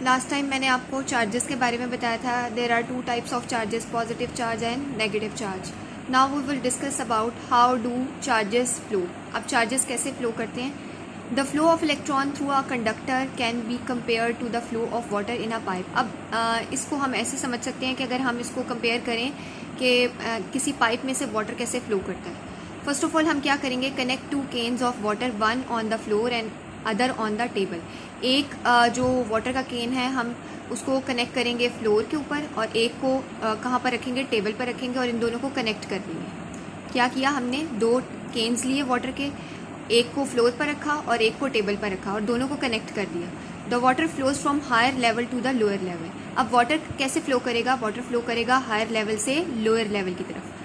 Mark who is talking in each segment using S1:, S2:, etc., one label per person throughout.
S1: Last time मैंने आपको charges के बारे में बताया था. There are two types of charges, positive charge and negative charge. Now we will discuss about how do charges flow. अब चार्जेस कैसे फ्लो करते हैं. The flow of electron through a conductor can be compare to the flow of water in a pipe. अब इसको हम ऐसे समझ सकते हैं कि अगर हम इसको कंपेयर करें कि किसी पाइप में से वाटर कैसे फ्लो करता है. फर्स्ट ऑफ ऑल हम क्या करेंगे, connect two cans of water, one on the floor and other on the table. एक जो वाटर का केन है हम उसको कनेक्ट करेंगे फ्लोर के ऊपर और एक को कहाँ पर रखेंगे, टेबल पर रखेंगे और इन दोनों को कनेक्ट कर देंगे. क्या किया हमने, दो केन्स लिए वाटर के, एक को फ्लोर पर रखा और एक को टेबल पर रखा और दोनों को कनेक्ट कर दिया. The water flows from higher level to the lower level. अब वाटर कैसे फ्लो करेगा, वाटर फ्लो करेगा हायर लेवल से लोअर लेवल की तरफ.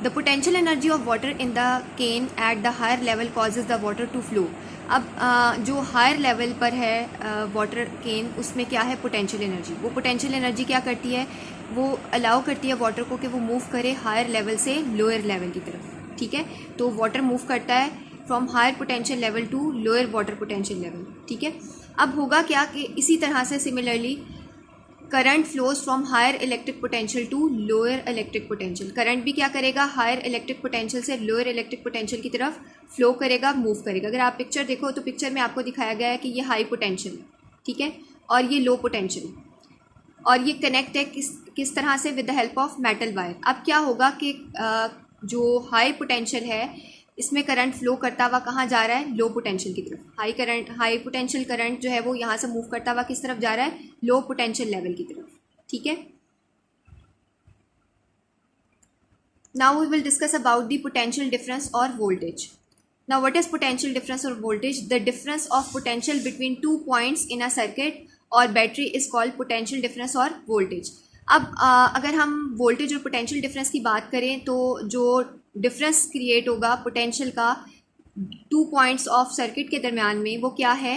S1: The potential energy of water in the can at the higher level causes the water to flow. अब जो higher level पर है वाटर केन, उसमें क्या है, पोटेंशियल एनर्जी. वो पोटेंशियल एनर्जी क्या करती है, वो अलाउ करती है वाटर को कि वो मूव करे हायर लेवल से लोअर लेवल की तरफ. ठीक है, तो वाटर मूव करता है from higher potential level to lower water potential level. ठीक है, अब होगा क्या कि इसी तरह से similarly current flows from higher electric potential to lower electric potential. Current भी क्या करेगा, हायर इलेक्ट्रिक पोटेंशियल से लोअर इलेक्ट्रिक पोटेंशियल की तरफ फ्लो करेगा, मूव करेगा. अगर आप पिक्चर देखो तो पिक्चर में आपको दिखाया गया है कि ये हाई पोटेंशियल है, ठीक है, और ये लो पोटेंशियल, और ये कनेक्ट है किस तरह से, with the help of metal wire. अब क्या होगा कि जो हाई पोटेंशियल है इसमें करंट फ्लो करता हुआ कहाँ जा रहा है, लो पोटेंशियल की तरफ. हाई पोटेंशियल करंट जो है वो यहाँ से मूव करता हुआ किस तरफ जा रहा है, लो पोटेंशियल लेवल की तरफ. ठीक है, now we will discuss about the potential difference और voltage. Now what is potential difference और voltage. The difference of potential between two points in a circuit और battery is called potential difference और voltage. अब अगर हम voltage और potential difference की बात करें तो जो डिफरेंस क्रिएट होगा पोटेंशियल का टू पॉइंट्स ऑफ सर्किट के दरमियान में, वो क्या है,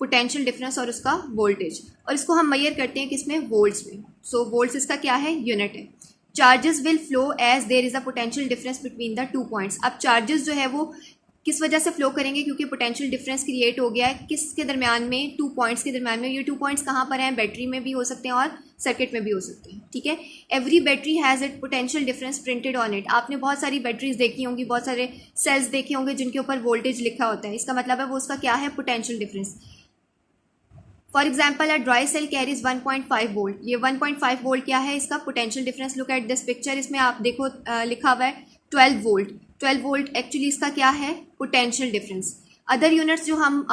S1: पोटेंशियल डिफरेंस और उसका वोल्टेज. और इसको हम मेजर करते हैं किसमें, वोल्ट्स में. सो वोल्ट्स इसका क्या है, यूनिट है. Charges will flow as there is a potential difference between the two points. अब चार्जेस जो है वो किस वजह से फ्लो करेंगे, क्योंकि पोटेंशियल डिफरेंस क्रिएट हो गया है किसके दरमियान में, टू पॉइंट्स के दरमियान में. ये टू पॉइंट्स कहाँ पर हैं, बैटरी में भी हो सकते हैं और सर्किट में भी हो सकते हैं. ठीक है, every battery has it potential difference printed on it. आपने बहुत सारी बैटरीज देखी होंगी, बहुत सारे सेल्स देखे होंगे जिनके ऊपर वोल्टेज लिखा होता है. इसका मतलब है वो उसका क्या है, potential difference. For example a dry cell carries 1.5 volt. ये 1.5 वोल्ट क्या है, इसका potential difference. Look at this picture, इसमें आप देखो लिखा हुआ है 12 वोल्ट. 12 वोल्ट एक्चुअली इसका क्या है, पोटेंशियल डिफरेंस. अदर यूनिट्स जो हम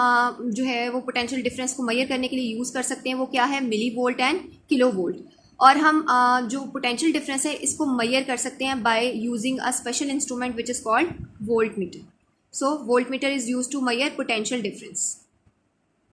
S1: जो है वो पोटेंशियल डिफरेंस को मेजर करने के लिए यूज़ कर सकते हैं, वो क्या है, millivolt and kilovolt. और हम जो पोटेंशियल डिफरेंस है इसको मेजर कर सकते हैं by using a special instrument which is called voltmeter. So voltmeter is use to measure potential difference.